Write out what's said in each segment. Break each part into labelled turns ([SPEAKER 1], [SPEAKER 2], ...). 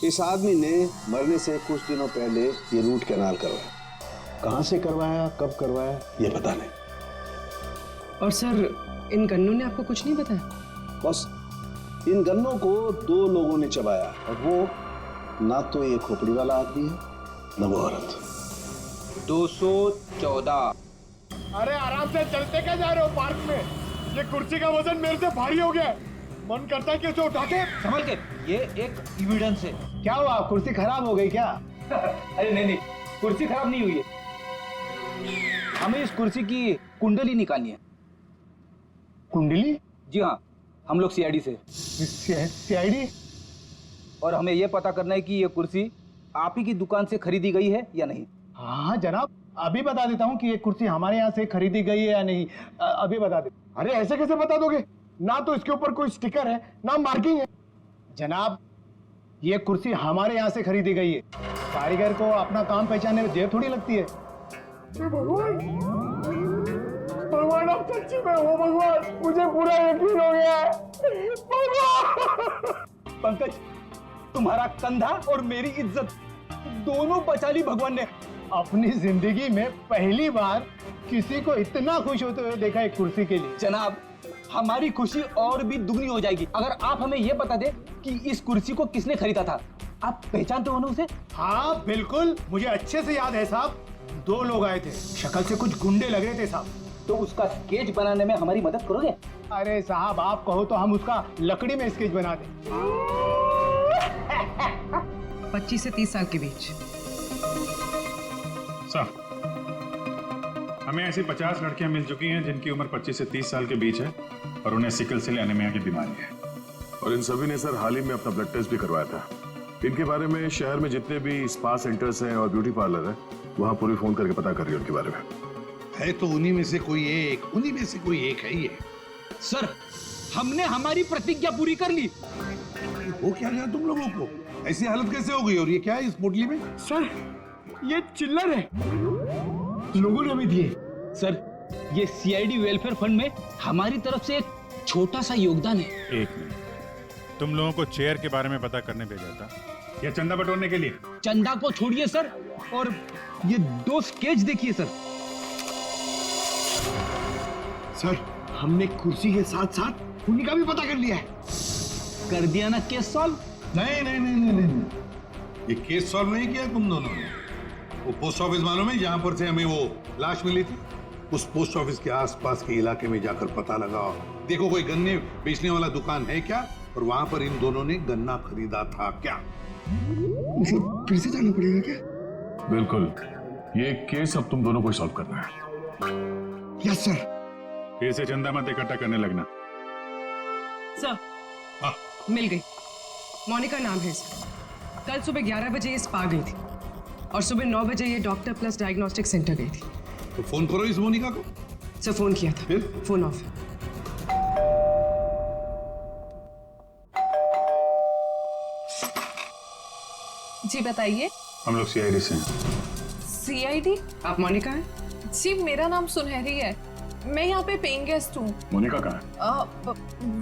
[SPEAKER 1] इस आदमी ने मरने से कुछ दिनों पहले ये रूट कैनाल करवाया। कहां से करवाया, कब करवाया, ये पता नहीं।
[SPEAKER 2] और सर इन गन्नों ने आपको कुछ नहीं बताया?
[SPEAKER 1] बस इन गन्नों को 2 लोगों ने चबाया, और वो ना तो ये खोपड़ी वाला आदमी है, ना वो औरत।
[SPEAKER 3] 214।
[SPEAKER 4] अरे आराम से चलते क्या जा रहे हो पार्क में? ये कुर्सी का वजन मेरे से भारी हो गया है। मन करता है कि उसे उठा के
[SPEAKER 3] संभल के, ये एक एविडेंस है।
[SPEAKER 4] क्या हुआ, कुर्सी खराब हो गई क्या?
[SPEAKER 3] अरे नहीं, कुर्सी खराब नहीं हुई है। हमें इस कुर्सी की कुंडली निकालनी है।
[SPEAKER 4] कुंडली?
[SPEAKER 3] जी हाँ, हम लोग सीआईडी से।
[SPEAKER 4] सीआईडी?
[SPEAKER 3] और हमें यह पता करना है कि ये कुर्सी आप ही की दुकान से खरीदी गई है या नहीं।
[SPEAKER 4] हाँ जनाब, अभी बता देता हूँ कि ये कुर्सी हमारे यहाँ से खरीदी गई है या नहीं। अभी बता दे। अरे ऐसे कैसे बता दोगे? ना तो इसके ऊपर कोई स्टिकर है, ना मार्किंग है। जनाब, ये कुर्सी हमारे यहाँ से खरीदी गई है। कारीगर को अपना काम पहचानने में देर थोड़ी लगती है। भगवान, भगवान आप सच्ची में हो भगवान, मुझे पूरा यकीन हो गया है। भगवान!
[SPEAKER 3] पंकज, तुम्हारा कंधा और मेरी इज्जत दोनों बचा ली भगवान ने।
[SPEAKER 4] अपनी जिंदगी में पहली बार किसी को इतना खुश होते हुए देखा एक कुर्सी के लिए।
[SPEAKER 3] जनाब, हमारी खुशी और भी दुगनी हो जाएगी अगर आप हमें यह बता दे कि इस कुर्सी को किसने खरीदा था। आप पहचानते हो ना उसे?
[SPEAKER 4] हाँ बिल्कुल, मुझे अच्छे से याद है साहब। 2 लोग आए थे, शक्ल से कुछ गुंडे लग रहे थे साहब।
[SPEAKER 3] तो उसका स्केच बनाने में हमारी मदद करोगे?
[SPEAKER 4] अरे साहब, आप कहो तो हम उसका लकड़ी में स्केच बना दें।
[SPEAKER 2] 25 से 30 साल के बीच।
[SPEAKER 5] सर, हमें ऐसी 50 लड़कियां मिल चुकी हैं जिनकी उम्र 25 से 30 साल के बीच है और उन्हें सिकल सेल एनीमिया की बीमारी है।
[SPEAKER 6] और इन सभी ने सर हाल ही में अपना ब्लड टेस्ट भी करवाया था। इनके बारे में शहर में जितने भी स्पा सेंटर्स हैं और ब्यूटी पार्लर है, वहाँ पूरी फोन करके पता कर रही है उनके बारे में।
[SPEAKER 7] है तो उन्हीं में से कोई एक है ये।
[SPEAKER 3] सर, हमने हमारी प्रतिज्ञा पूरी कर ली।
[SPEAKER 7] वो क्या गया तुम लोगों को? ऐसी हालत कैसे हो गई? और ये क्या है इस पोटली में?
[SPEAKER 4] सर, ये चिल्लर है, लोगों ने हमें दिए।
[SPEAKER 3] सर, ये सीआईडी वेलफेयर फंड में हमारी तरफ से एक छोटा सा योगदान है।
[SPEAKER 5] एक मिनट, तुम लोगों को चेयर के बारे में पता करने भेजा था या चंदा बटोरने के लिए?
[SPEAKER 3] चंदा को छोड़िए सर, और ये 2 स्केच देखिए सर।
[SPEAKER 4] सर, हमने कुर्सी के साथ साथ उन्हीं का भी पता कर लिया है।
[SPEAKER 3] कर दिया ना केस सॉल्व?
[SPEAKER 7] नहीं, ये केस सॉल्व नहीं किया तुम दोनों ने। वो पोस्ट ऑफिस मालूम है जहां पर से हमें वो लाश मिली थी? उस पोस्ट ऑफिस के आसपास के इलाके में जाकर पता लगाओ, देखो कोई गन्ने बेचने वाला दुकान है क्या, और वहां पर इन दोनों ने गन्ना खरीदा था क्या।
[SPEAKER 4] मतलब फिर से जाना पड़ेगा क्या?
[SPEAKER 6] बिल्कुल, ये केस अब तुम दोनों को सॉल्व करना है।
[SPEAKER 4] Yes sir.
[SPEAKER 5] फिर से चंदा मत इकट्ठा करने लगना।
[SPEAKER 2] सर, मिल गई। मोनिका नाम है इसका। कल सुबह 11 बजे ये स्पा गई थी और सुबह 9 बजे ये डॉक्टर प्लस डायग्नोस्टिक सेंटर गई थी।
[SPEAKER 7] तो फोन करो इस मोनिका को।
[SPEAKER 2] सर, फोन किया था,
[SPEAKER 7] फिर?
[SPEAKER 2] फोन ऑफ है।
[SPEAKER 8] जी बताइए।
[SPEAKER 5] हम लोग सीआईडी से हैं।
[SPEAKER 8] सीआईडी?
[SPEAKER 2] आप मोनिका हैं?
[SPEAKER 8] जी, मेरा नाम सुनहरी है। मैं यहाँ पे पेइंग गेस्ट हूँ।
[SPEAKER 6] मोनिका कहाँ है?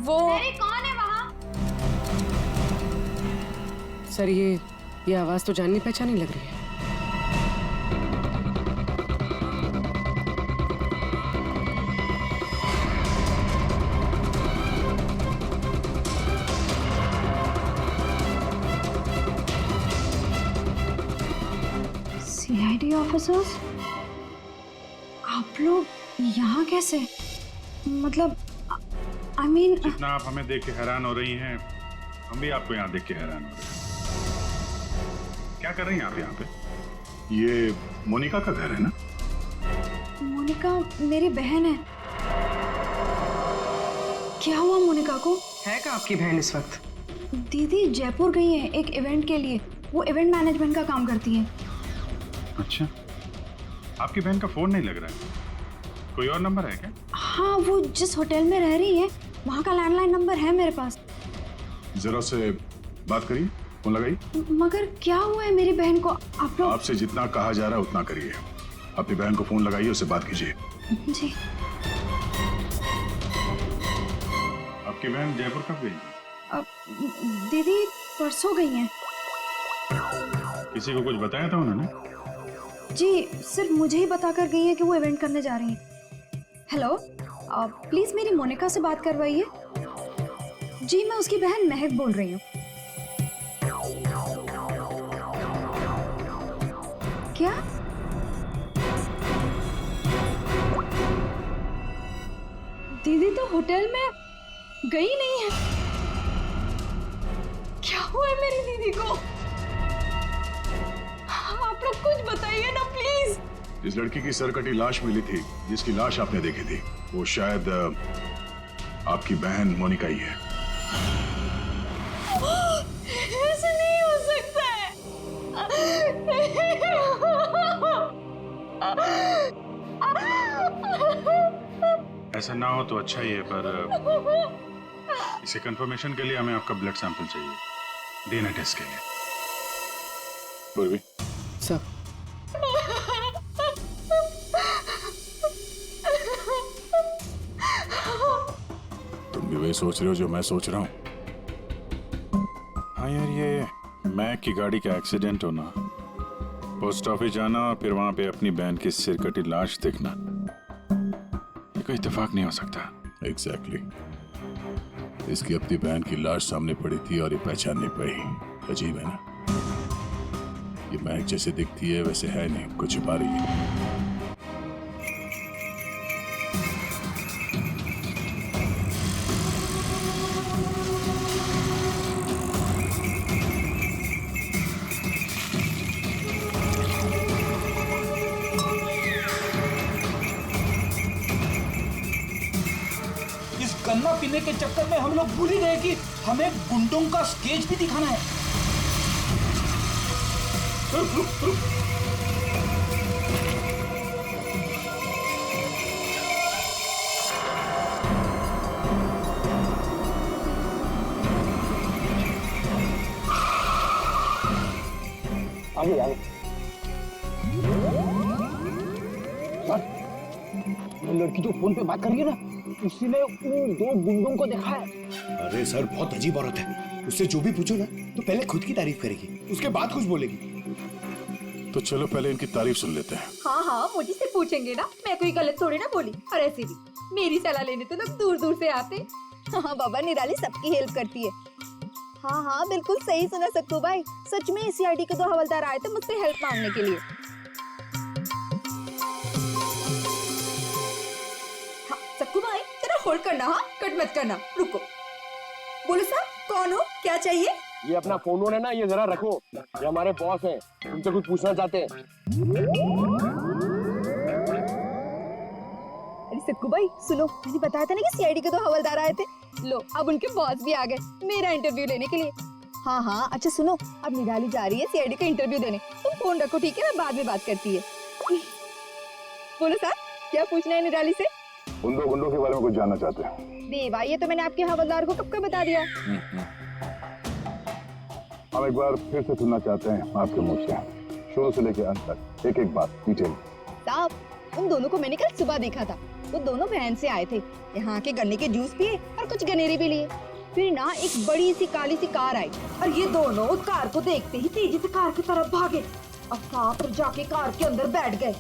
[SPEAKER 8] वो
[SPEAKER 9] कौन है वहाँ?
[SPEAKER 2] सर, ये आवाज तो जाननी पहचानी लग रही है।
[SPEAKER 9] सीआईडी ऑफिसर्स, आप लोग यहाँ कैसे? मतलब आई मीन
[SPEAKER 5] जितना आप हमें देख के हैरान हो रही हैं, हम भी आपको यहाँ देख के हैरान हो रहे हैं। क्या कर रही हैं आप यहाँ पे?
[SPEAKER 6] ये मोनिका का घर है ना?
[SPEAKER 9] मोनिका मेरी बहन है। क्या हुआ मोनिका को?
[SPEAKER 2] है क्या आपकी बहन इस वक्त?
[SPEAKER 9] दीदी जयपुर गई है एक इवेंट के लिए। वो इवेंट मैनेजमेंट का काम करती है।
[SPEAKER 5] अच्छा, आपकी बहन का फोन नहीं लग रहा है। कोई और नंबर है क्या?
[SPEAKER 9] हाँ, वो जिस होटल में रह रही है वहाँ का लैंडलाइन नंबर है मेरे पास।
[SPEAKER 6] जरा से बात करिए, फोन लगाइए।
[SPEAKER 9] मगर क्या हुआ है मेरी बहन को? आप लोग
[SPEAKER 6] आपसे जितना कहा जा रहा है उतना करिए। अपनी बहन को फोन लगाइए, उससे बात कीजिए।
[SPEAKER 9] जी।
[SPEAKER 5] आपकी बहन जयपुर कब गई?
[SPEAKER 9] दीदी परसों गई हैं।
[SPEAKER 5] किसी को कुछ बताया था उन्होंने?
[SPEAKER 9] जी सिर्फ मुझे ही बता कर गई है कि वो इवेंट करने जा रही हैं। हेलो, प्लीज मेरी मोनिका से बात करवाइए। जी मैं उसकी बहन महक बोल रही हूँ। क्या? दीदी तो होटल में गई नहीं है। क्या हुआ है मेरी दीदी को? आप लोग कुछ बताइए ना प्लीज।
[SPEAKER 6] जिस लड़की की सरकटी लाश मिली थी, जिसकी लाश आपने देखी थी, वो शायद आपकी बहन मोनिका ही है।
[SPEAKER 9] ऐसा नहीं हो सकता है।
[SPEAKER 5] ऐसा ना हो तो अच्छा ही है, पर इसे कंफर्मेशन के लिए हमें आपका ब्लड सैंपल चाहिए, डीएनए टेस्ट के लिए।
[SPEAKER 6] पूर्वी,
[SPEAKER 3] सर
[SPEAKER 6] तुम भी वही सोच रहे हो जो मैं सोच रहा हूँ?
[SPEAKER 5] हाँ यार, ये मैक की गाड़ी का एक्सीडेंट होना, पोस्ट ऑफिस जाना और फिर वहां पे अपनी बहन की सिरकटी लाश देखना, ये कोई इत्तेफाक नहीं हो सकता।
[SPEAKER 6] एग्जैक्टली। इसकी अपनी बहन की लाश सामने पड़ी थी और ये पहचान नहीं पाई। अजीब है ना? ये महक जैसे दिखती है वैसे है नहीं, कुछ छुपा रही है।
[SPEAKER 3] इस गन्ना पीने के चक्कर में हम लोग भूल ही गए कि हमें गुंडों का स्केच भी दिखाना है। आगे आगे। सर, वो लड़की जो फोन पे बात कर रही है ना, उसी ने उन दो गुंडों को देखा है।
[SPEAKER 4] अरे सर, बहुत अजीब औरत है। उससे जो भी पूछो ना तो पहले खुद की तारीफ करेगी, उसके बाद कुछ बोलेगी।
[SPEAKER 6] तो चलो पहले इनकी तारीफ सुन लेते हैं।
[SPEAKER 10] हाँ हाँ, मुझे से पूछेंगे ना, मैं कोई गलत थोड़ी ना बोली। और ऐसे भी मेरी सलाह लेने तो लोग दूर दूर से आते। हाँ बाबा, निराली सबकी हेल्प करती है। हाँ हाँ, बिल्कुल सही सुना सक्कू भाई। सच में सीआईडी के 2 हवलदार आए थे मुझसे हेल्प मांगने के लिए। हाँ सक्कू भाई, जरा होल्ड करना, हाँ कट मत करना, रुको। बोलो साहब, कौन हो, क्या चाहिए?
[SPEAKER 4] ये अपना फोन है ना, ये जरा रखो। ये हमारे बॉस हैं, उनसे कुछ पूछना चाहते हैं।
[SPEAKER 10] अरे सक्कू भाई सुनो, मैंने बताया था ना कि सीआईडी के 2 हवलदार आए थे। लो, अब उनके बॉस भी आ गए मेरा इंटरव्यू लेने के लिए। हाँ हाँ, अच्छा सुनो, अब निराली जा रही है सीआईडी का इंटरव्यू देने। तुम फोन रखो, ठीक है, मैं बाद में बात करती है। बोलो साहब, क्या पूछना है निराली से?
[SPEAKER 6] उन दो गुंडों के बारे में कुछ जानना चाहते हैं।
[SPEAKER 10] देवा, ये तो मैंने आपके हवलदार को कब का बता दिया।
[SPEAKER 6] हम एक बार फिर से सुनना चाहते हैं आपके मुंह से, शुरू से लेकर अंत तक, एक एक बात डिटेल।
[SPEAKER 10] साहब, उन दोनों को मैंने कल सुबह देखा था। वो दोनों बहन से आए थे, यहाँ के गन्ने के जूस पिए और कुछ गनेरी भी लिए। फिर ना एक बड़ी सी काली सी कार आई और ये दोनों उस कार को देखते ही तेजी से कार की तरफ भागे और साफ जाके कार के अंदर बैठ गए।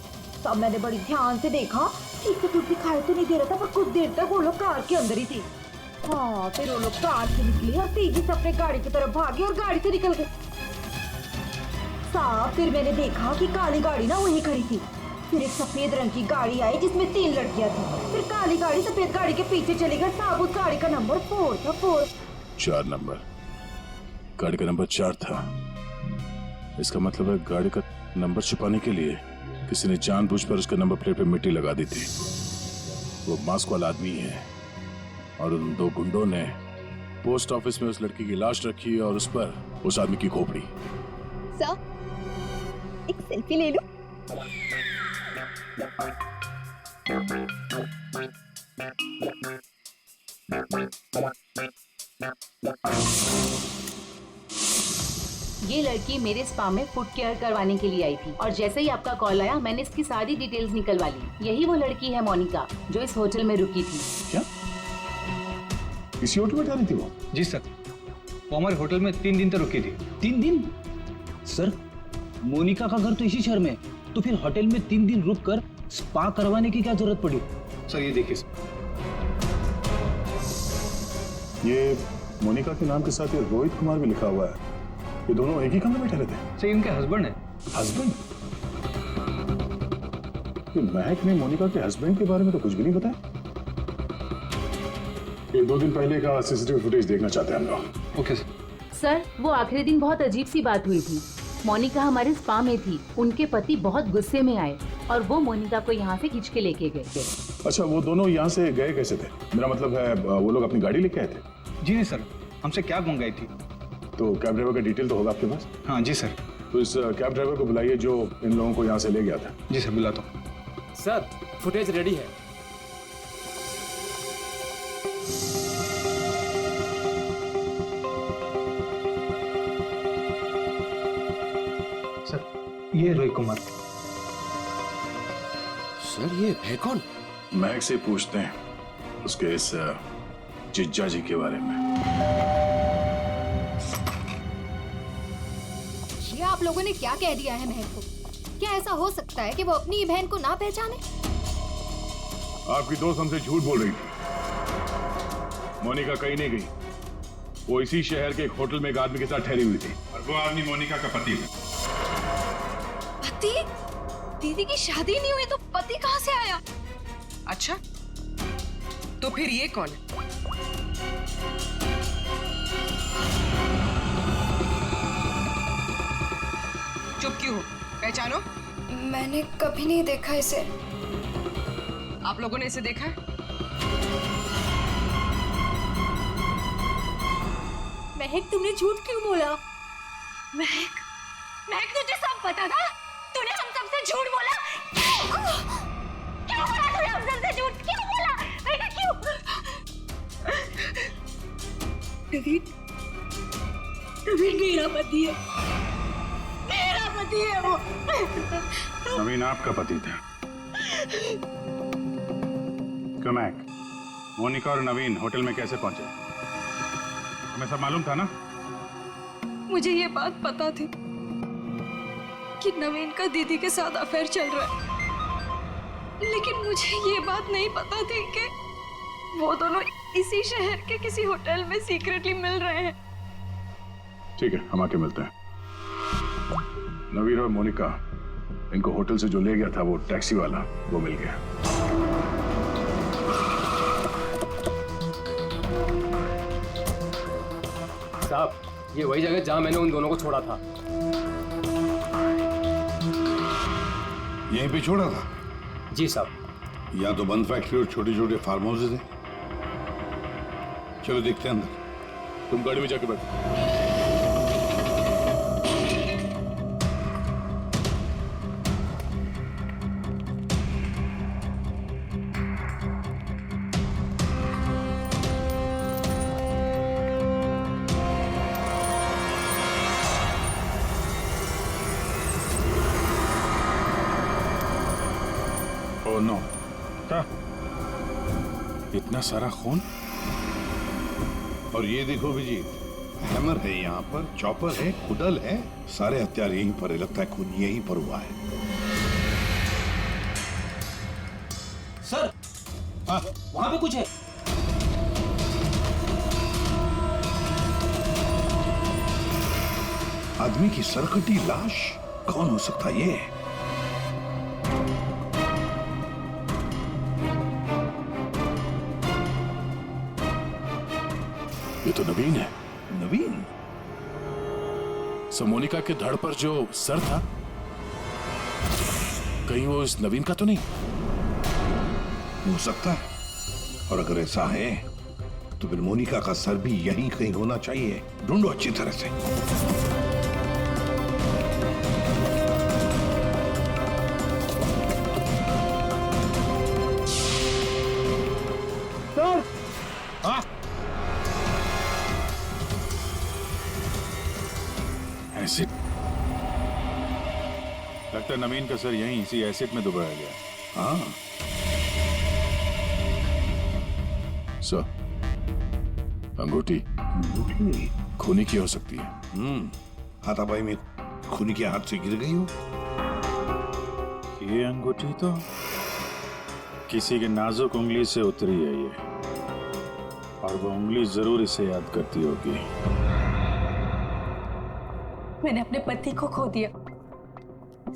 [SPEAKER 10] तब मैंने बड़ी ध्यान से देखा, ठीक से कुछ दिखाई तो नहीं दे रहा था, पर कुछ देर तक वो लोग कार के अंदर ही थे। हाँ, फिर वो लोग कार से निकले और तेजी से अपने गाड़ी की तरफ भागे और गाड़ी से निकल गए। साहब, फिर मैंने देखा कि काली गाड़ी ना वहीं खड़ी थी। फिर एक सफेद रंग की गाड़ी आई जिसमें 3 लड़कियां थी। फिर काली गाड़ी सफेद गाड़ी के पीछे चली गई। साहब, उस गाड़ी का नंबर 4 था।
[SPEAKER 6] 4 नंबर, गाड़ी का नंबर 4 था। इसका मतलब है गाड़ी का नंबर छुपाने के लिए किसी ने जानबूझकर उसके नंबर प्लेट पे मिट्टी लगा दी थी। वो मास्क वाला आदमी है और उन 2 गुंडों ने पोस्ट ऑफिस में उस लड़की की लाश रखी और उस पर उस आदमी की खोपड़ी।
[SPEAKER 10] सर, एक सेल्फी ले लो।
[SPEAKER 11] ये लड़की मेरे स्पा में फुट केयर करवाने के लिए आई थी और जैसे ही आपका कॉल आया मैंने इसकी सारी डिटेल्स निकलवा ली। यही वो लड़की है मोनिका जो इस होटल में रुकी थी।
[SPEAKER 6] क्या इसी होटल में जा रही थी वो?
[SPEAKER 3] जी सर, वो हमारे होटल में 3 दिन तक रुकी थी। 3 दिन? सर, मोनिका का घर तो इसी शहर में है, तो फिर होटल में 3 दिन रुक कर स्पा करवाने की क्या जरूरत पड़ी?
[SPEAKER 4] सर ये देखिए सर।
[SPEAKER 6] ये मोनिका के नाम के साथ ये रोहित कुमार भी लिखा हुआ है। ये दोनों एक ही कमरे में ठहरे थे?
[SPEAKER 3] सर इनके हस्बैंड है।
[SPEAKER 6] हस्बैंड? ये महक ने मोनिका के हस्बैंड के बारे में तो कुछ भी नहीं बताया। ये 2 दिन पहले का सीसीटीवी फुटेज देखना चाहते हैं हम लोग।
[SPEAKER 3] Okay sir.
[SPEAKER 11] सर, वो आखिरी दिन बहुत अजीब सी बात हुई थी। मोनिका हमारे स्पा में थी, उनके पति बहुत गुस्से में आए और वो मोनिका को यहाँ से खींच के लेके गए थे।
[SPEAKER 6] अच्छा, वो दोनों यहाँ से गए कैसे थे? मेरा मतलब है वो लोग अपनी गाड़ी लेके आए थे?
[SPEAKER 3] जी नहीं सर, हमसे कैब मंगाई थी।
[SPEAKER 6] तो कैब ड्राइवर का डिटेल तो होगा आपके पास?
[SPEAKER 3] हाँ जी सर।
[SPEAKER 6] तो इस कैब ड्राइवर को बुलाइए जो इन लोगों को यहाँ से ले गया था।
[SPEAKER 3] जी सर, बुलाता हूँ।
[SPEAKER 12] सर, फुटेज रेडी है।
[SPEAKER 3] सर, ये रोहित कुमार।
[SPEAKER 12] सर ये है कौन?
[SPEAKER 6] महक से पूछते हैं उसके इस जिज्जा जी के बारे में।
[SPEAKER 9] ये आप लोगों ने क्या कह दिया है महक को? क्या ऐसा हो सकता है कि वो अपनी बहन को ना पहचाने?
[SPEAKER 6] आपकी दोस्त हमसे झूठ बोल रही थी। मोनिका कहीं नहीं गई, वो इसी शहर के एक होटल में एक आदमी के साथ ठहरी हुई थी।
[SPEAKER 7] और वो आदमी मोनिका का पति था।
[SPEAKER 9] पति? दीदी की शादी नहीं हुई तो पति कहाँ से आया?
[SPEAKER 2] अच्छा, तो फिर ये कौन है? चुप क्यों हो? पहचानो।
[SPEAKER 9] मैंने कभी नहीं देखा इसे।
[SPEAKER 2] आप लोगों ने इसे देखा है?
[SPEAKER 9] महक, तुमने झूठ क्यों बोला? महक, महक तुझे सब पता था? तूने हम सबसे झूठ बोला? क्यों बोला तूने हम सबसे झूठ? क्यों बोला? महक क्यों? नवीन, नवीन मेरा पति है। मेरा पति है वो।
[SPEAKER 5] नवीन आपका पति था। कमैक, मोनिका और नवीन होटल में कैसे पहुंचे? हमें सब मालूम था ना?
[SPEAKER 9] मुझे ये बात पता थी कि नवीन का दीदी के साथ अफेयर चल रहा है, लेकिन मुझे ये बात नहीं पता थी कि वो दोनों इसी शहर के किसी होटल में सीक्रेटली मिल रहे हैं।
[SPEAKER 6] ठीक है, हम आके मिलते हैं। नवीन और मोनिका, इनको होटल से जो ले गया था वो टैक्सी वाला, वो मिल गया।
[SPEAKER 12] साहब, ये वही जगह जहां मैंने उन दोनों को छोड़ा था।
[SPEAKER 7] यहीं पे छोड़ा था?
[SPEAKER 12] जी साहब।
[SPEAKER 7] या तो बंद फैक्ट्री और छोटे छोटे फार्म हाउसेज हैं। चलो देखते हैं अंदर।
[SPEAKER 6] तुम गाड़ी में जाके बैठो।
[SPEAKER 5] ओह नो, क्या? इतना सारा खून?
[SPEAKER 7] और ये देखो विजीत, हैमर है यहाँ पर, चॉपर है, कुडल है, सारे हथियार यहीं पर है। लगता है खून यहीं पर हुआ है।
[SPEAKER 3] सर, वहां पे कुछ है।
[SPEAKER 7] आदमी की सरकटी लाश? कौन हो सकता है ये?
[SPEAKER 6] ये तो नवीन है।
[SPEAKER 7] नवीन?
[SPEAKER 6] मोनिका के धड़ पर जो सर था, कहीं वो इस नवीन का तो नहीं?
[SPEAKER 7] हो सकता है। और अगर ऐसा है तो फिर मोनिका का सर भी यहीं कहीं होना चाहिए। ढूंढो अच्छी तरह से।
[SPEAKER 4] Sir,
[SPEAKER 5] acid? लगता है नवीन का सर यहीं इसी एसिड में डुबाया गया।
[SPEAKER 7] हाँ।
[SPEAKER 6] सर, अंगूठी खूनी की हो सकती है।
[SPEAKER 7] हाथापाई में खूनी के हाथ से गिर गई हो।
[SPEAKER 5] ये अंगूठी तो किसी के नाजुक उंगली से उतरी है ये, और वो उंगली जरूर इसे याद करती होगी।
[SPEAKER 9] मैंने अपने पति को खो दिया,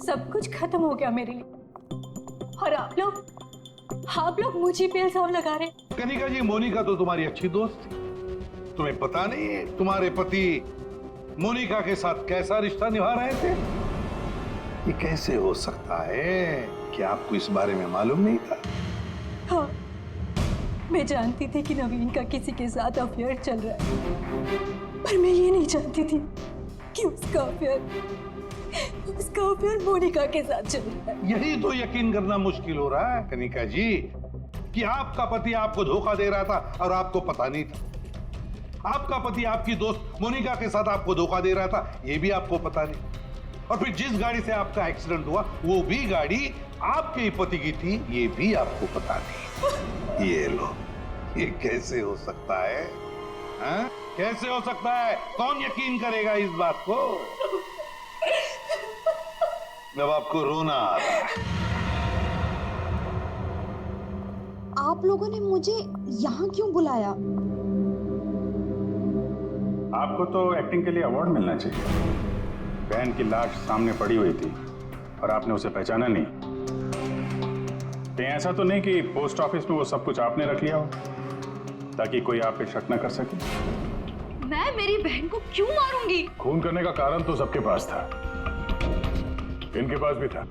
[SPEAKER 9] सब कुछ खत्म हो गया मेरे लिए, और आप लोग मुझे पे इल्जाम लगा रहे।
[SPEAKER 7] कनिका जी, मोनिका तो तुम्हारी अच्छी दोस्त थी। तुम्हें पता नहीं है तुम्हारे पति मोनिका के साथ कैसा रिश्ता निभा रहे थे? ये कैसे हो सकता है कि आपको इस बारे में मालूम नहीं था?
[SPEAKER 9] हाँ, मैं जानती थी कि नवीन का किसी के साथ अफेयर चल रहा है, पर मैं ये नहीं जानती थी कि उसका अफेयर मोनिका के साथ चल रहा है।
[SPEAKER 7] यही तो यकीन करना मुश्किल हो रहा है कनिका जी, कि आपका पति आपको धोखा दे रहा था और आपको पता नहीं था। आपका पति आपकी दोस्त मोनिका के साथ आपको धोखा दे रहा था, ये भी आपको पता नहीं। और फिर जिस गाड़ी से आपका एक्सीडेंट हुआ वो भी गाड़ी आपके ही पति की थी, ये भी आपको पता नहीं। ये लो, ये कैसे हो सकता है? हाँ? कैसे हो सकता है? कौन यकीन करेगा इस बात को? जब आपको रोना आ रहा है।
[SPEAKER 10] आप लोगों ने मुझे यहाँ क्यों बुलाया?
[SPEAKER 5] आपको तो एक्टिंग के लिए अवार्ड मिलना चाहिए। बहन की लाश सामने पड़ी हुई थी और आपने उसे पहचाना नहीं। कहीं ऐसा तो नहीं कि पोस्ट ऑफिस में वो सब कुछ आपने रख लिया हो ताकि कोई आप पे शक न कर सके?
[SPEAKER 9] मैं मेरी बहन को क्यों मारूंगी?
[SPEAKER 6] खून करने का कारण तो सबके पास था, इनके पास भी था।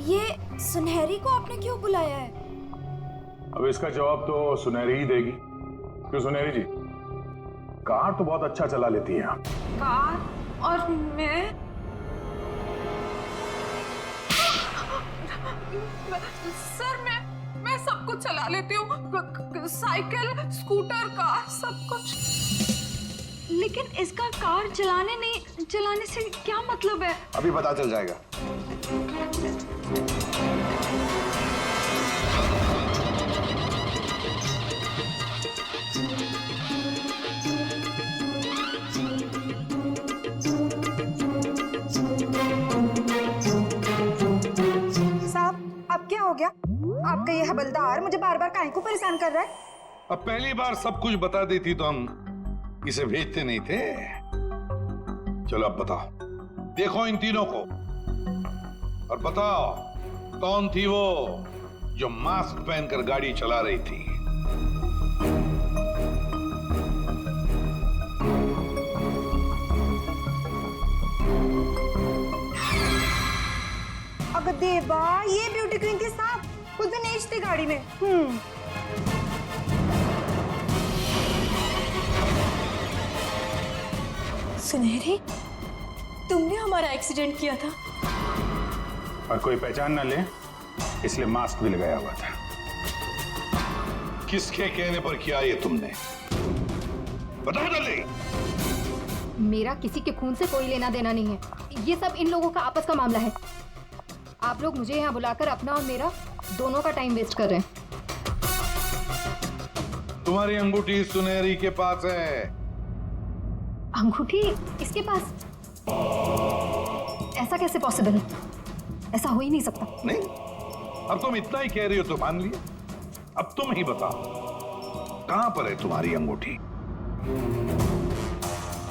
[SPEAKER 9] ये सुनहरी को आपने क्यों बुलाया है?
[SPEAKER 6] अब इसका जवाब तो सुनहरी ही देगी। क्यों सुनहरी जी, कार तो बहुत अच्छा चला लेती हैं आप।
[SPEAKER 8] कार? और मैं सर, मैं सब कुछ चला लेती हूँ, साइकिल, स्कूटर, कार, सब कुछ।
[SPEAKER 9] लेकिन इसका कार चलाने से क्या मतलब है?
[SPEAKER 1] अभी पता चल जाएगा।
[SPEAKER 10] साहब, अब क्या हो गया? आपका ये हवलदार मुझे बार बार काहे को परेशान कर रहा है?
[SPEAKER 7] अब पहली बार सब कुछ बता देती तो हम इसे भेजते नहीं थे। चलो अब बताओ, देखो इन तीनों को और बताओ कौन थी वो जो मास्क पहनकर गाड़ी चला रही थी?
[SPEAKER 10] अगर देवा, ये ब्यूटी क्वीन के साथ उस दिन एज थी गाड़ी में।
[SPEAKER 9] सुनहरी, तुमने हमारा एक्सीडेंट किया था
[SPEAKER 5] और कोई पहचान ना ले इसलिए मास्क भी लगाया हुआ था।
[SPEAKER 7] किसके कहने पर किया ये तुमने? बताओ जल्दी।
[SPEAKER 10] मेरा किसी के खून से कोई लेना देना नहीं है, ये सब इन लोगों का आपस का मामला है। आप लोग मुझे यहाँ बुलाकर अपना और मेरा दोनों का टाइम वेस्ट कर रहे हैं।
[SPEAKER 7] तुम्हारी अंगूठी सुनहरी के पास है।
[SPEAKER 10] अंगूठी इसके पास? ऐसा कैसे पॉसिबल है? ऐसा हो ही नहीं सकता।
[SPEAKER 7] नहीं, अब तुम इतना ही कह रही हो तो मान लिया। अब तुम ही बताओ कहां पर है तुम्हारी अंगूठी?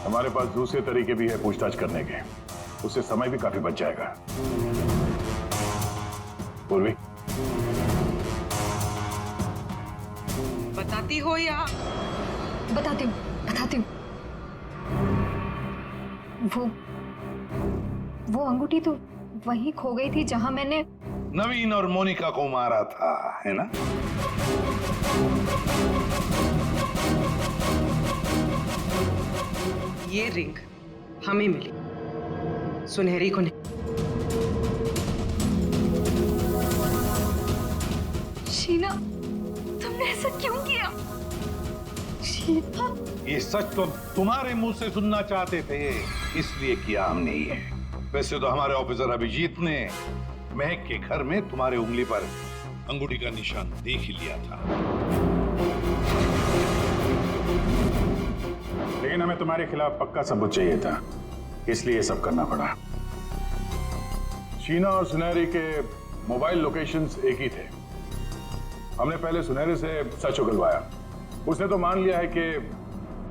[SPEAKER 6] हमारे पास दूसरे तरीके भी है पूछताछ करने के, उससे समय भी काफी बच जाएगा। पूर्वी,
[SPEAKER 2] बताती हो या?
[SPEAKER 10] बताती हूँ। वो अंगूठी तो वहीं खो गई थी जहां मैंने
[SPEAKER 7] नवीन और मोनिका को मारा था, है ना?
[SPEAKER 2] ये रिंग हमें मिली, सुनहरी को नहीं।
[SPEAKER 9] शीना, तुमने ऐसा क्यों किया? शीना,
[SPEAKER 7] ये सच तो तुम्हारे मुंह से सुनना चाहते थे, इसलिए किया हमने ये। वैसे तो हमारे ऑफिसर अभिजीत ने महक के घर में तुम्हारे उंगली पर अंगूठी का निशान देख ही लिया था।
[SPEAKER 5] लेकिन हमें तुम्हारे खिलाफ पक्का सबूत चाहिए था, इसलिए सब करना पड़ा।
[SPEAKER 6] शीना और सुनहरी के मोबाइल लोकेशंस एक ही थे। हमने पहले सुनहरी से सच उगलवाया। उसने तो मान लिया है कि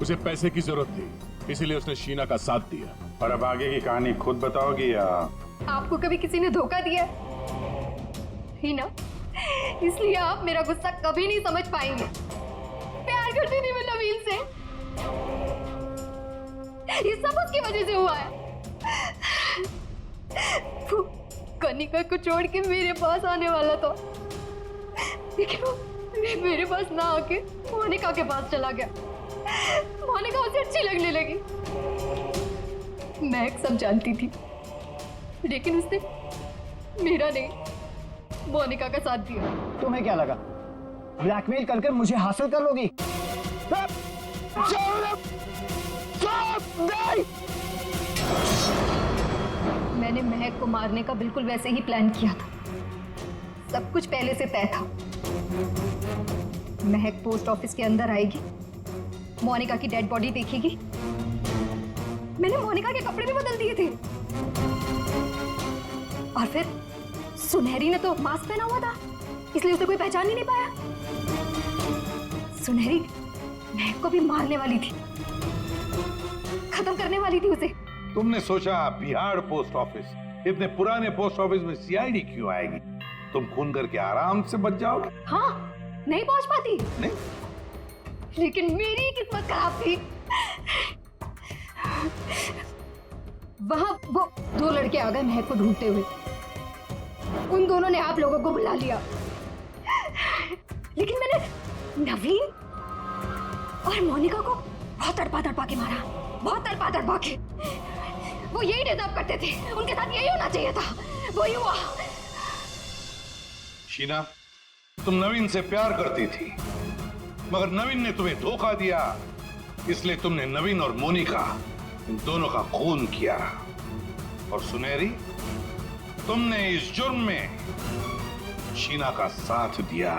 [SPEAKER 6] उसे पैसे की जरूरत थी, इसीलिए उसने शीना का साथ दिया।
[SPEAKER 5] और अब आगे की कहानी खुद बताओगी या?
[SPEAKER 9] आपको कभी किसी ने धोखा दिया ही ना, इसलिए आप मेरा गुस्सा कभी नहीं समझ पाएंगे। प्यार करती थी मैं नवीन से, ये सब उसकी वजह से हुआ है। वो कनिका को छोड़ के मेरे पास आने वाला था, लेकिन वो मेरे पास ना आके मोनिका के पास चला गया। मोनिका उसे अच्छी लगने लगी। मैं सब जानती थी, लेकिन उसने मेरा नहीं, मोनिका का साथ दिया।
[SPEAKER 3] तुम्हें क्या लगा ब्लैकमेल करके मुझे हासिल कर लोगी?
[SPEAKER 9] मैंने महक को मारने का बिल्कुल वैसे ही प्लान किया था। सब कुछ पहले से तय था। महक पोस्ट ऑफिस के अंदर आएगी, मोनिका की डेड बॉडी देखेगी। मैंने मोनिका के कपड़े भी बदल दिए थे। और फिर सुनहरी ने तो मास्क पहना हुआ था, इसलिए उसे कोई पहचान ही नहीं पाया। सुनहरी महक को भी मारने वाली थी, खत्म करने वाली थी उसे।
[SPEAKER 7] तुमने सोचा बिहार पोस्ट ऑफिस, इतने पुराने पोस्ट ऑफिस में सीआईडी क्यों आएगी? तुम खून करके आराम से बच जाओगे।
[SPEAKER 9] हाँ, नहीं पहुंच पाती।
[SPEAKER 7] नहीं,
[SPEAKER 9] लेकिन मेरी किस्मत खराब थी। वहां वो दो लड़के आ गए महक को ढूंढते हुए। उन दोनों ने आप लोगों को बुला लिया, लेकिन मैंने नवीन और मोनिका को बहुत तड़पा के मारा, बहुत तड़पा के। वो यही डिजर्व करते थे, उनके साथ यही होना चाहिए था, वही हुआ।
[SPEAKER 7] शीना, तुम नवीन से प्यार करती थी, मगर नवीन ने तुम्हें धोखा दिया, इसलिए तुमने नवीन और मोनिका इन दोनों का खून किया। और सुनहरी, तुमने इस जुर्म में शीना का साथ दिया।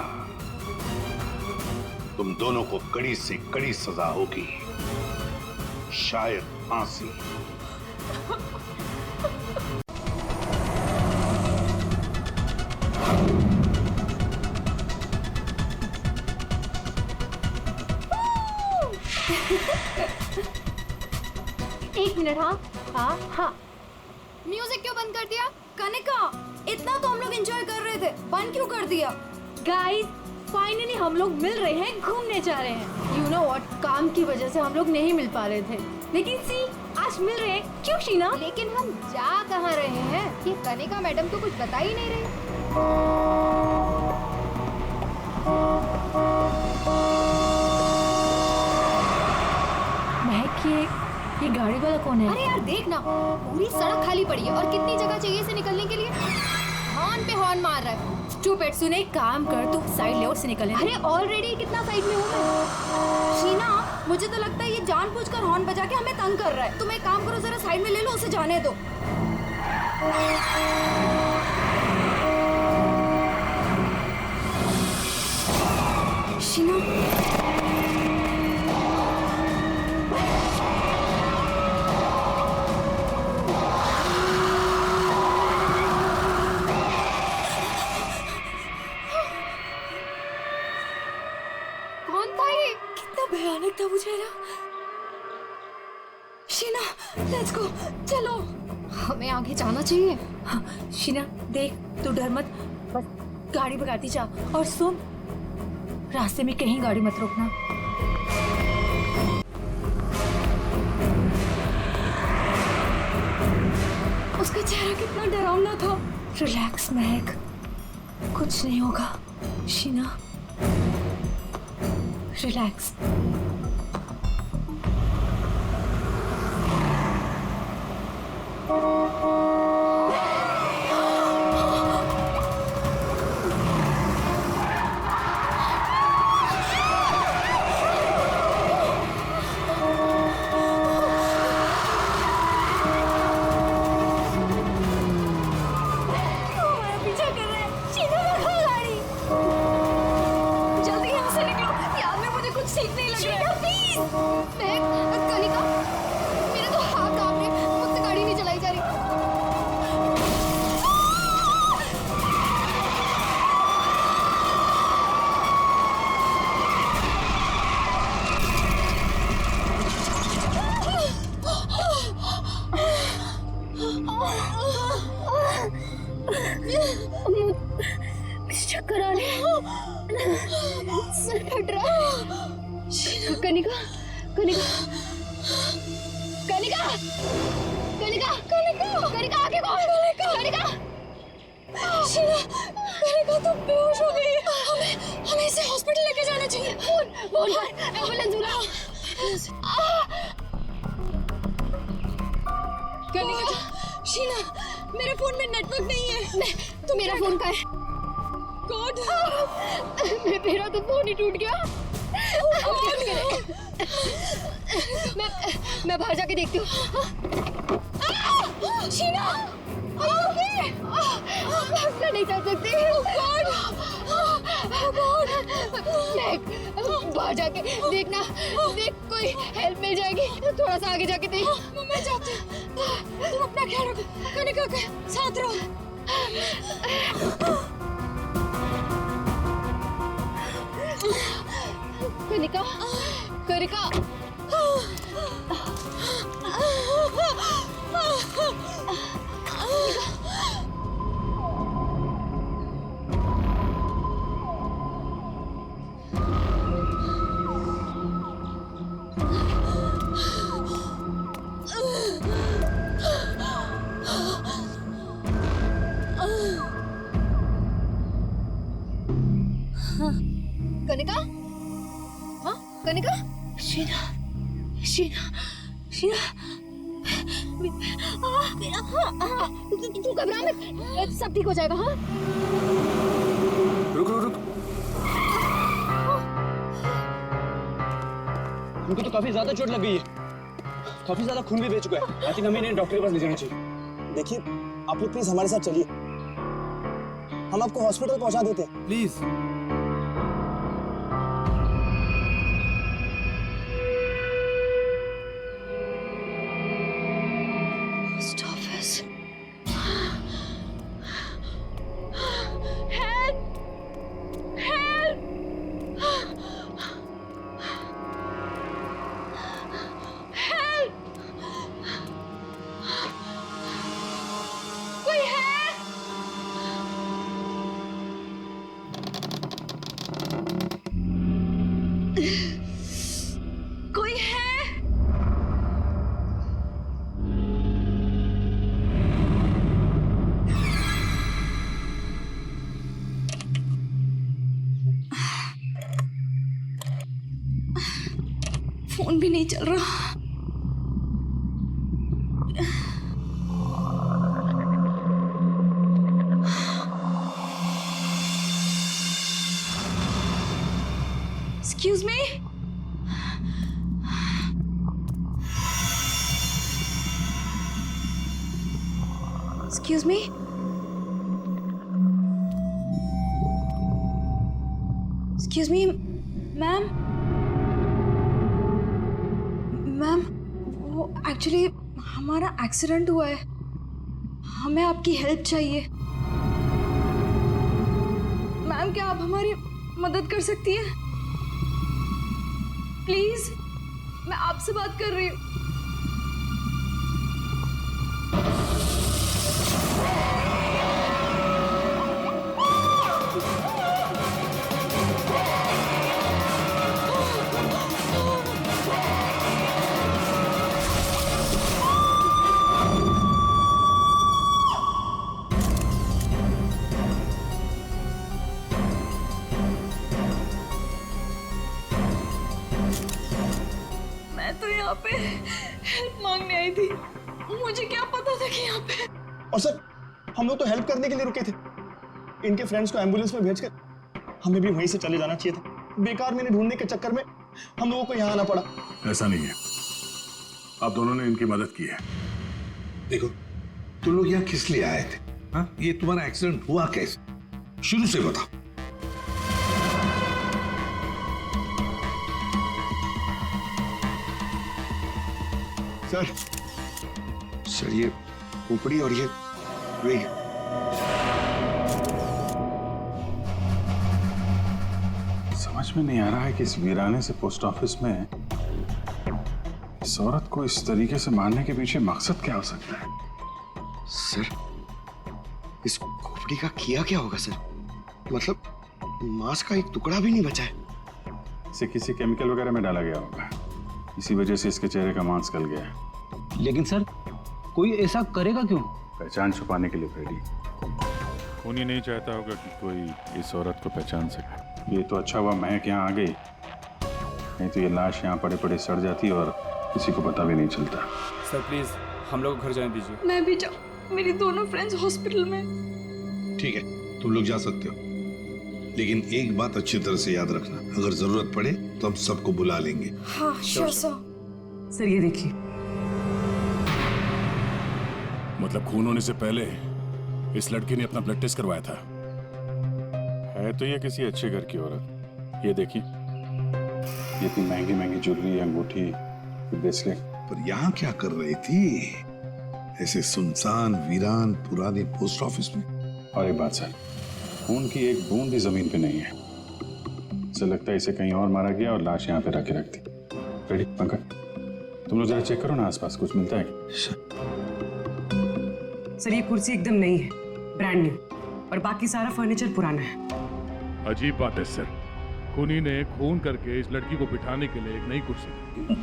[SPEAKER 7] तुम दोनों को कड़ी से कड़ी सजा होगी, शायद फांसी।
[SPEAKER 9] एक मिनट। हाँ हाँ हाँ,
[SPEAKER 13] म्यूजिक क्यों बंद कर दिया? कनिका, इतना तो हम लोग एंजॉय कर रहे थे, बंद क्यों कर दिया?
[SPEAKER 9] गाइस, फाइनली हम लोग मिल रहे हैं, घूमने जा रहे हैं। यू नो व्हाट, काम की वजह से हम लोग नहीं मिल पा रहे थे, लेकिन सी आज मिल रहे हैं। क्यों शीना?
[SPEAKER 13] लेकिन हम जा कहाँ रहे हैं? ये कनिका मैडम तो कुछ बता ही नहीं रही।
[SPEAKER 9] महक, ये गाड़ी वाला कौन है?
[SPEAKER 13] अरे यार देख ना, पूरी सड़क खाली पड़ी है और कितनी जगह चाहिए इसे निकलने के लिए। हॉर्न पे हॉर्न मार रहा है।
[SPEAKER 9] स्टूपिड। सुने, एक काम कर, तू साइड ले और से निकल।
[SPEAKER 13] अरे ऑलरेडी कितना साइड में हूँ मैं। शीना, मुझे तो लगता है ये जानबूझकर हॉर्न बजा के हमें तंग कर रहा है। तुम एक काम करो, जरा साइड में ले लो, उसे जाने दो। शीना,
[SPEAKER 9] भयानक था वो चेहरा। शीना, लेट्स गो, चलो।
[SPEAKER 13] हमें आगे जाना चाहिए।
[SPEAKER 9] हाँ, शीना देख, तू डर मत, बस गाड़ी भगाती जा। और सुन, रास्ते में कहीं गाड़ी मत रोकना। उसका चेहरा कितना डरावना था। रिलैक्स महक, कुछ नहीं होगा। शीना, रिलैक्स।
[SPEAKER 13] कनिका मुझे चक्कर आ रहे हैं, सर फट रहा है। कनिका कनिका कनिका कनिका कनिका कनिका आगे कौन? कनिका शीला, कनिका तो बेहोश हो गई है। हमें इसे हॉस्पिटल लेके जाना चाहिए। फोन फोन कर, एम्बुलेंस बुलाओ। कनिका, शीला, मेरे फोन में नेटवर्क नहीं है। तो मेरा फोन का है कोड? मेरा तो फोन ही टूट गया। मैं बाहर जाके देखती हूँ। शीला, मैं नहीं जा सकती। बाहर जाके देखना, देख कोई हेल्प मिल जाएगी। थोड़ा सा आगे जाके देख। मैं जाती हूँ, तुम अपना ख्याल रखो। कनिका के साथ रहो। कनिका कनिका कनिका, हाँ कनिका, शीना शीना शीना, तू घबरा मत, सब ठीक हो जाएगा। हाँ
[SPEAKER 12] रुक रुक रुक,
[SPEAKER 3] उनको तो काफी ज्यादा चोट लग गई है, काफी ज्यादा खून भी बह चुका है। आई थिंक हमें इन्हें डॉक्टर के पास ले जाना चाहिए।
[SPEAKER 14] देखिए आप लोग प्लीज हमारे साथ चलिए, हम आपको हॉस्पिटल पहुंचा देते हैं।
[SPEAKER 12] प्लीज।
[SPEAKER 13] फोन भी नहीं चल रहा। Excuse me? Excuse me? Excuse me, ma'am? Ma'am, वो एक्चुअली हमारा एक्सीडेंट हुआ है, हमें आपकी हेल्प चाहिए। मैम क्या आप हमारी मदद कर सकती हैं? प्लीज, मैं आपसे बात कर रही हूँ। यहाँ पे हेल्प मांगने आई थी, मुझे क्या पता था कि यहाँ पे।
[SPEAKER 14] और सर हम लोग तो हेल्प करने के लिए रुके थे, इनके फ्रेंड्स को एम्बुलेंस में भेजकर हमें भी वहीं से चले जाना चाहिए था। बेकार मैंने ढूंढने के चक्कर में हम लोगों को यहाँ आना पड़ा।
[SPEAKER 6] ऐसा नहीं है, आप दोनों ने इनकी मदद की है।
[SPEAKER 7] देखो तुम लोग यहाँ किस लिए आए थे? हाँ, ये तुम्हारा एक्सीडेंट हुआ कैसे? शुरू से बताओ।
[SPEAKER 4] सर ये खोपड़ी और ये वेग।
[SPEAKER 5] समझ में नहीं आ रहा है कि इस वीराने से पोस्ट ऑफिस में इस औरत को इस तरीके से मारने के पीछे मकसद क्या हो सकता है।
[SPEAKER 4] सर, इस खोपड़ी का किया क्या होगा सर? मतलब मांस का एक टुकड़ा भी नहीं बचा है।
[SPEAKER 5] इसे किसी केमिकल वगैरह में डाला गया होगा, इसी वजह से इसके चेहरे का मांस गल गया है।
[SPEAKER 3] लेकिन सर, कोई ऐसा करेगा क्यों?
[SPEAKER 5] पहचान छुपाने के लिए फ्रेडी। खूनी नहीं चाहता होगा कि कोई इस औरत को पहचान सके। ये तो अच्छा हुआ महक यहाँ आ गई, नहीं तो ये लाश यहाँ पड़े पड़े सड़ जाती और किसी को पता भी नहीं चलता।
[SPEAKER 12] सर प्लीज हम लोग घर जाने दीजिए।
[SPEAKER 9] मैं भी जाऊँ, मेरी दोनों फ्रेंड्स हॉस्पिटल में।
[SPEAKER 7] ठीक है, तुम लोग जा सकते हो, लेकिन एक बात अच्छी तरह से याद रखना, अगर जरूरत पड़े तो हम सबको बुला लेंगे।
[SPEAKER 9] हाँ श्योर सर।
[SPEAKER 2] सर ये देखिए,
[SPEAKER 6] मतलब खून होने से पहले इस लड़की ने अपना ब्लड टेस्ट करवाया था।
[SPEAKER 5] है तो ये किसी अच्छे घर की औरत। ये देखिए, ये इतनी महंगी महंगी ज्वेलरी, अंगूठी, ब्रेसलेट।
[SPEAKER 7] पर यहाँ क्या कर रही थी ऐसे सुनसान वीरान पुराने पोस्ट ऑफिस में?
[SPEAKER 5] और एक बात सर, खून की एक बूंद भी जमीन पे नहीं है। ऐसा लगता है इसे कहीं और मारा गया और लाश यहाँ पे रख के रख दी। रेडी पंकज, तुम लोग जरा चेक करो ना आसपास कुछ मिलता है।
[SPEAKER 2] सर ये कुर्सी एकदम नई है, ब्रांड न्यू, और बाकी सारा फर्नीचर पुराना है।
[SPEAKER 6] अजीब बात है सर, खूनी ने खून करके इस लड़की को बिठाने के लिए एक नई कुर्सी दी।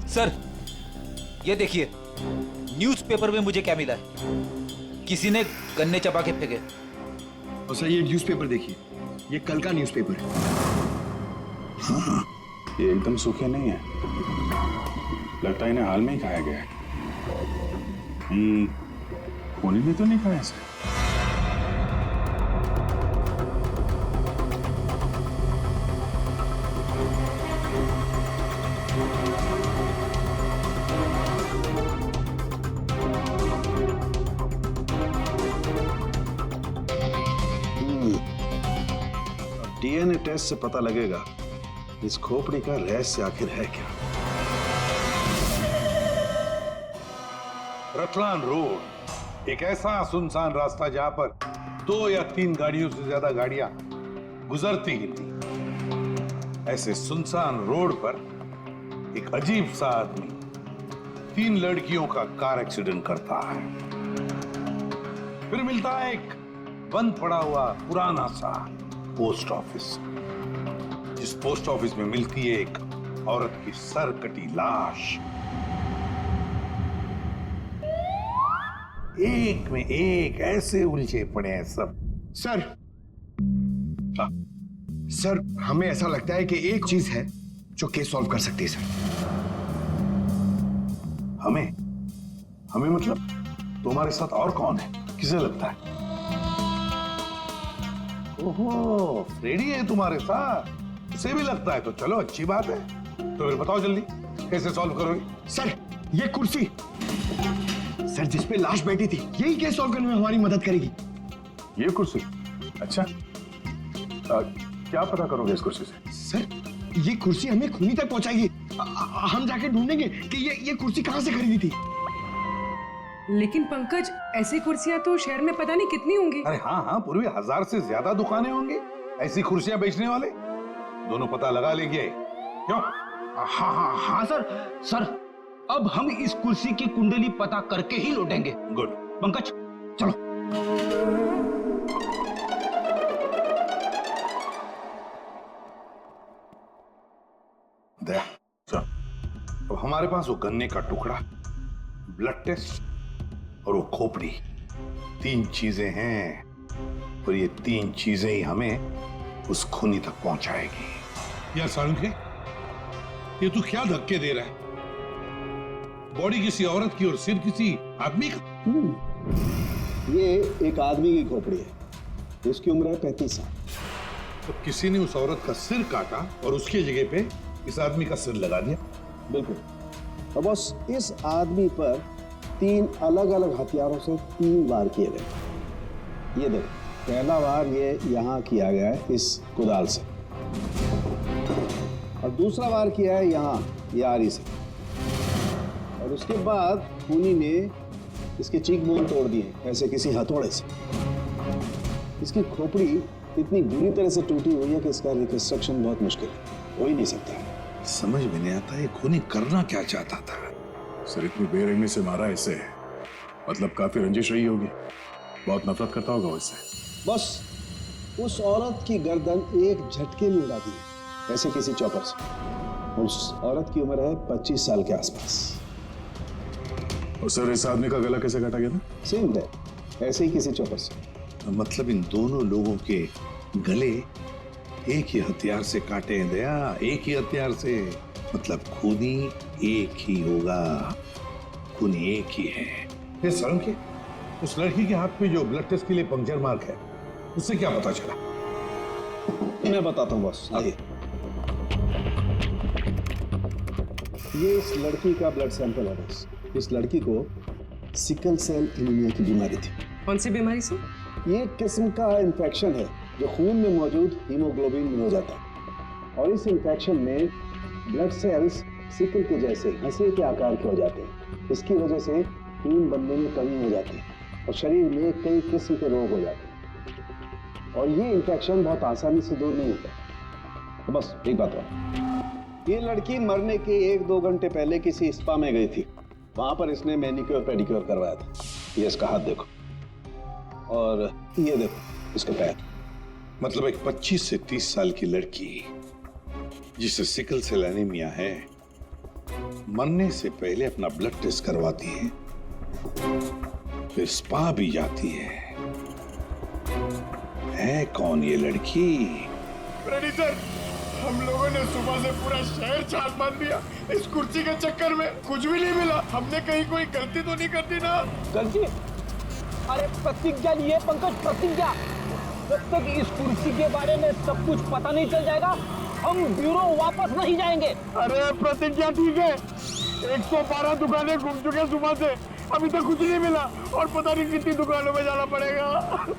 [SPEAKER 15] सर ये देखिए, न्यूज़पेपर में मुझे क्या मिला है? किसी ने गन्ने चबा के फेंके।
[SPEAKER 4] और सर ये न्यूज़पेपर देखिए, ये कल का न्यूज़पेपर है।
[SPEAKER 5] हाँ, ये एकदम सूखे नहीं है, लगता है इन्हें हाल में ही खाया गया है। खूनी ने तो नहीं खाया इसे।
[SPEAKER 1] डीएनए टेस्ट से पता लगेगा इस खोपड़ी का रहस्य आखिर है क्या।
[SPEAKER 7] रतलान रोड एक ऐसा सुनसान रास्ता जहां पर 2 या 3 गाड़ियों से ज्यादा गाड़ियां गुजरती ही नहीं। ऐसे सुनसान रोड पर एक अजीब सा आदमी 3 लड़कियों का कार एक्सीडेंट करता है। फिर मिलता है एक बंद पड़ा हुआ पुराना सा पोस्ट ऑफिस, जिस पोस्ट ऑफिस में मिलती है एक औरत की सर कटी लाश। एक में एक ऐसे उलझे पड़े हैं सब।
[SPEAKER 4] सर सर हमें ऐसा लगता है कि एक चीज है जो केस सॉल्व कर सकती है सर।
[SPEAKER 7] हमें मतलब तुम्हारे साथ और कौन है, किसे लगता है? ओहो, फ्रेडी है तुम्हारे साथ, उसे भी लगता है, तो चलो अच्छी बात है। तो फिर बताओ जल्दी कैसे सॉल्व करोगे?
[SPEAKER 4] सर ये कुर्सी सर जिसपे लाश बैठी थी, यही केस सॉल्व करने में हमारी मदद करेगी।
[SPEAKER 5] ये कुर्सी? अच्छा, क्या पता करोगे इस कुर्सी से?
[SPEAKER 4] सर ये कुर्सी हमें खूनी तक पहुंचाएगी। हम जाके ढूंढेंगे कि ये कुर्सी कहां से खरीदी थी।
[SPEAKER 2] लेकिन पंकज, ऐसी कुर्सियां तो शहर में पता नहीं कितनी होंगी।
[SPEAKER 7] अरे हाँ, पूर्वी 1000 से ज्यादा दुकानें होंगी ऐसी कुर्सियां बेचने वाले। दोनों पता लगा लेंगे, क्यों?
[SPEAKER 3] हाँ सर अब हम इस कुर्सी की कुंडली पता करके ही लौटेंगे।
[SPEAKER 7] गुड
[SPEAKER 3] पंकज चलो।
[SPEAKER 7] दया, अब हमारे पास वो गन्ने का टुकड़ा, ब्लड टेस्ट और वो खोपड़ी, 3 चीजें हैं, और ये 3 चीजें ही हमें उस खूनी तक पहुंचाएगी।
[SPEAKER 16] यार सारुंखे, ये तू क्या धक्के दे रहा है? बॉडी किसी औरत की और सिर किसी आदमी का।
[SPEAKER 1] ये एक आदमी की खोपड़ी है, इसकी उम्र है 35 साल।
[SPEAKER 16] तो किसी ने उस औरत का सिर काटा और उसकी जगह पे इस आदमी का सिर लगा दिया।
[SPEAKER 1] बिल्कुल। तो बस इस आदमी पर 3 अलग अलग हथियारों से 3 वार किए गए। ये देखो, पहला वार ये यहाँ किया गया है इस कुदाल से, और दूसरा वार किया है यहाँ ये आरी से, और उसके बाद खूनी ने इसके चीक बोन तोड़ दिए ऐसे किसी हथौड़े से। इसकी खोपड़ी इतनी बुरी तरह से टूटी हुई है कि इसका रिकंस्ट्रक्शन बहुत मुश्किल है, हो ही नहीं सकता।
[SPEAKER 7] समझ में नहीं आता ये खूनी करना क्या चाहता था।
[SPEAKER 6] सर इतनी बेरहमी से मारा इसे, मतलब काफी रंजिश रही होगी, बहुत नफरत करता होगा उससे।
[SPEAKER 1] बस उस औरत की गर्दन एक झटके में उड़ा दी, ऐसे किसी चौपर से। उस औरत की उम्र है 25 साल के आसपास।
[SPEAKER 6] और सर इस आदमी का गला कैसे काटा गया था?
[SPEAKER 1] सेम है, ऐसे ही किसी चौपर से।
[SPEAKER 7] मतलब इन दोनों लोगों के गले एक ही हथियार से काटे हैं दया, एक ही हथियार से। मतलब खूनी एक ही होगा, खूनी एक ही है। ये सड़क उस लड़की के हाथ में जो ब्लड टेस्ट के लिए पंक्चर मार्क है, उससे क्या पता चला?
[SPEAKER 1] मैं बताता हूँ बॉस, आइए। ये इस लड़की का ब्लड सैंपल है बॉस। इस लड़की को सिकल सेल एनीमिया की बीमारी थी।
[SPEAKER 2] कौन सी बीमारी से?
[SPEAKER 1] ये एक किस्म का इन्फेक्शन है जो खून में मौजूद हीमोग्लोबिन में हो जाता है, और इस इन्फेक्शन में ब्लड सेल्स सिकल के जैसे हंसी के आकार के हो जाते हैं। इसकी वजह से खून बनने में कमी हो जाती है और शरीर में कई किस्म के रोग हो जाते हैं, और ये इन्फेक्शन बहुत आसानी से दूर नहीं होता। तो बस एक बात और, ये लड़की मरने के 1-2 घंटे पहले किसी स्पा में गई थी। वहां पर इसने मैनिक्योर पेडिक्योर करवाया था। ये इसका हाथ देखो, और ये देखो इसके पैर।
[SPEAKER 7] मतलब एक 25 से 30 साल की लड़की जिसे सिकल सेल एनीमिया है, मरने से पहले अपना ब्लड टेस्ट करवाती है, फिर स्पा भी जाती है कौन ये लड़की?
[SPEAKER 4] रेडी सर, हम लोगों ने सुबह से पूरा शहर छान मार दिया। इस कुर्सी के चक्कर में कुछ भी नहीं मिला। हमने कहीं कोई गलती तो नहीं कर दी ना?
[SPEAKER 3] गलती? अरे प्रतिज्ञा लिए पंकज, प्रतिज्ञा। जब तक इस कुर्सी के बारे में सब कुछ पता नहीं चल जाएगा, हम ब्यूरो वापस नहीं जाएंगे।
[SPEAKER 4] अरे प्रतिज्ञा ठीक है, 112 दुकानें घूम चुके सुबह से, अभी तक कुछ नहीं मिला, और पता नहीं कितनी दुकानों में जाना पड़ेगा।